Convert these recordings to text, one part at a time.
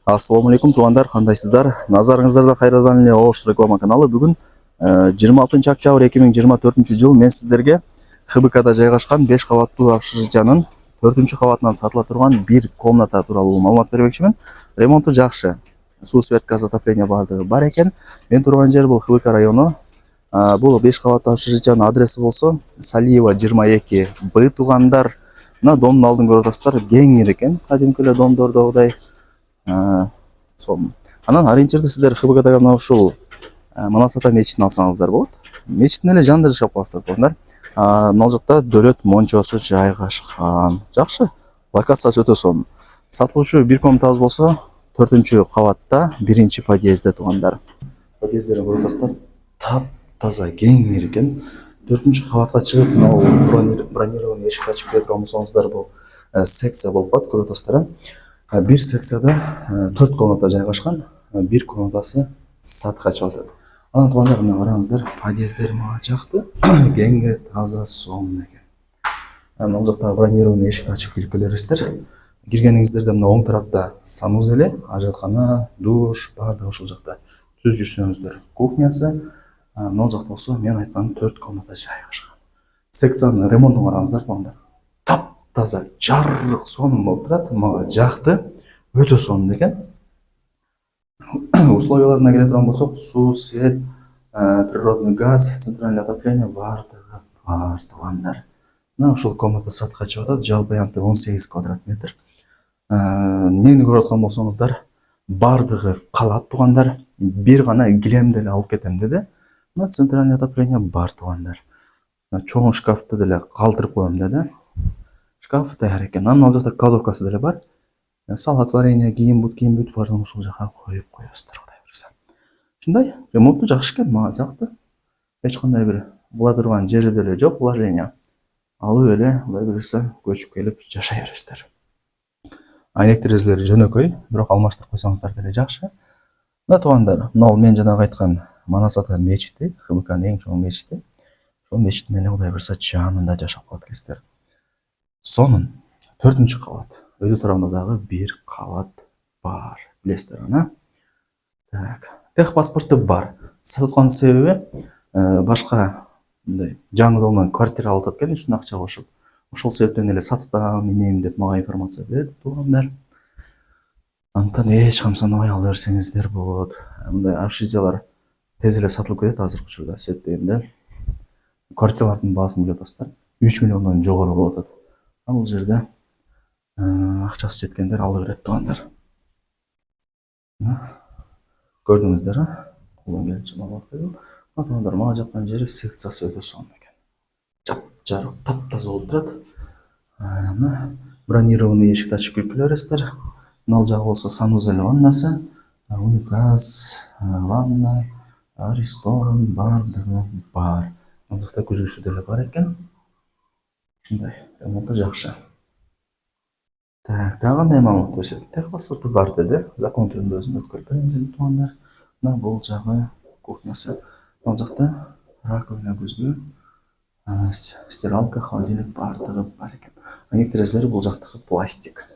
Ассаламу алейкум туугандар, кандайсыздар? Назарыңыздарда кайрадан эле Ош реклама каналы. Бүгүн 26 октябрь 2024 жыл мен сиздерге ХБКда жайгашкан 5 кабаттуу общежитиянын 4-кабатынан сатыла турган бир комната тууралуу маалымат бермекчимин. Ремонту жакшы. Суу, свет, газ, отопление бардыгы бар экен. Мен турган жер бул ХБК району. Бул 5 кабаттуу общежитиянын адреси болсо Салиева 22 Б туугандар. Мына домдун алдын көрүп атасыздар, кеңир экен. Кадимки эле домдордогудай. Анан ориентирди сиздер ХБКдагы мына ушул Манас ата мечитин алсаңыздар болот. Мечиттин эле жанында жашап каласыздар туугандар. Мына жакта дөөлөт мончосу жайгашкан. Жакшы. Локациясы өтө сонун. Сатылуучу бир комнатабыз болсо 4-кабатта 1-подъездде туугандар. Подъездерди көрүп атасыздар. Тап-таза кеңир экен. 4-кабатка чыгып, мына бронированный эшикти ачып кире турган болсоңуздар, бул секция болуп калат, көрүп атасыздар. Бир секцияда 4 комната жайгашкан, бир комнатасы сатка чыгат. Анан туугандар, мына караңыздар, подъездер мага жакты. Кеңир, таза, сонун экен. Мына жакта бронированный эшикти ачып кирип келесиздер. Киргениңиздерде мына оң тарапта санузел, ажаткана, душ, баардыгы ушул жакта. Түз жүрсөңүздөр кухнясы. Мына жакта болсо мен айткан 4 комната жайгашкан. Секциянын ремонтун караңыздар туугандар. Таза, жарык, сонун болуп турат. Мага жакты. Өтө сонун экен. Условияларына келе турган болсок, суу, свет, природный газ, центральное отопление баардыгы бар туугандар. Мына ушул комната сатка чыгып атат. Жалпы аянты 18 квадрат метр. Мени көрүп аткан болсоңуздар, баардыгы калат туугандар. Бир гана килемди эле алып кетем деди. Мына центральное отопление бар туугандар. Чоң шкафты деле калтырып коем деди. Шкаф даяр экен. Анан ал жакта кладовкасы деле бар. Салат, варенье, кийим бүт баардыгын ушул жака коюп коесуздар, Кудай буйрса. Ушундай ремонту жакшы экен, мага жакты. Эч кандай бир була турган жери деле жок, вложение. Алып эле, Кудай буйрса, көчүп келип жашай бересиздер. Айнек терезелери жөнөкөй, бирок алмаштырып койсоңуздар деле жакшы. Мына туугандар, мына мен жанагы айткан Манас ата мечити, ХБКнын эң чоң мечити. Ошол мечиттин эле Кудай буйрса жанында жашап калат экенсиздер. Сонун 4-кабат. Өйдө тарабында дагы бир кабат бар. Билесиздер аны. Так, тех паспорту бар. Саткан себеби башка мындай жаңы домдон квартира алып аткан, үстүнө акча кошуп. Ошол себептен эле сатып менейм деп мага информация берди туугандар. Антан эч камсанабай ала берсеңиздер болот. Мындай общежитиялар тез эле сатылып кетет азыркы учурда, себептен квартиралардын баасын билип атасыздар. 3 миллиондон жогору болуп атат. Бул жерде акчасы жеткендер ала берет туугандар. Көрдүңүздөр, колдон келишинче маалымат бердим. Туугандар, мага жаккан жери секциясы өтө сонун экен. Жап-жарык, таптаза болуп турат. Мына бронированный эшикти ачып кирип келесиздер. Мына жагы болсо санузел, ваннасы, унитаз, ванна, ресторан баардыгы бар. Мына жакта күзгүсү деле бар экен. Ушундай, ремонту жакшы. Так, дагы кандай маалымат көрсөтүп? Тех паспорту бар деди. Закон түрүндө өзүм өткөрүп берем деди туугандар. Мына бул жагы кухнясы. Мына жакта раковина, күзгү, стиралка, холодильник баардыгы бар экен. Айнек терезелери бул жактагы пластик.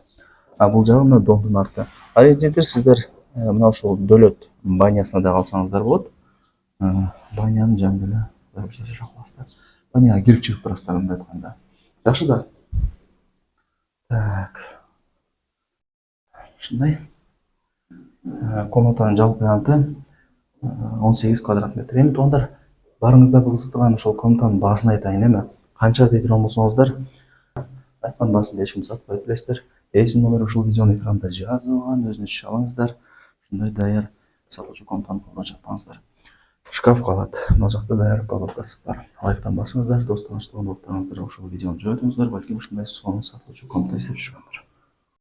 Бул жагы мына домдун арты. Ориентир сиздер мына ушул дөөлөт банясына да алсаңыздар болот. Банянын жанында эле жашап каласыздар. Баняга кирип чыгып турасыздар мындай айтканда. Жакшы да. Так. Ушундай. Комнатанын жалпы аянты 18 квадрат метр. Эми туугандар, барыңыздарды кызыктырган ошол комнатанын баасын айтайын эми. Канча дей турган болсоңуздар, айткан баасын эч ким сатпайт, билесиздер. Эсим номер ушул видеонун экранында жазылган, өзүнүз чалыңыздар. Ушундай даяр сатылуучу комнатаны колдон чаппаңыздар. Шкаф калат. Мына жакта даяр кладовкасы бар. Лайктан басыңыздар, дос таныштарыңыздарга ушул видеону жибериңиздер, балким ушундай сонун сатылуучу комната издеп жүргөндүр.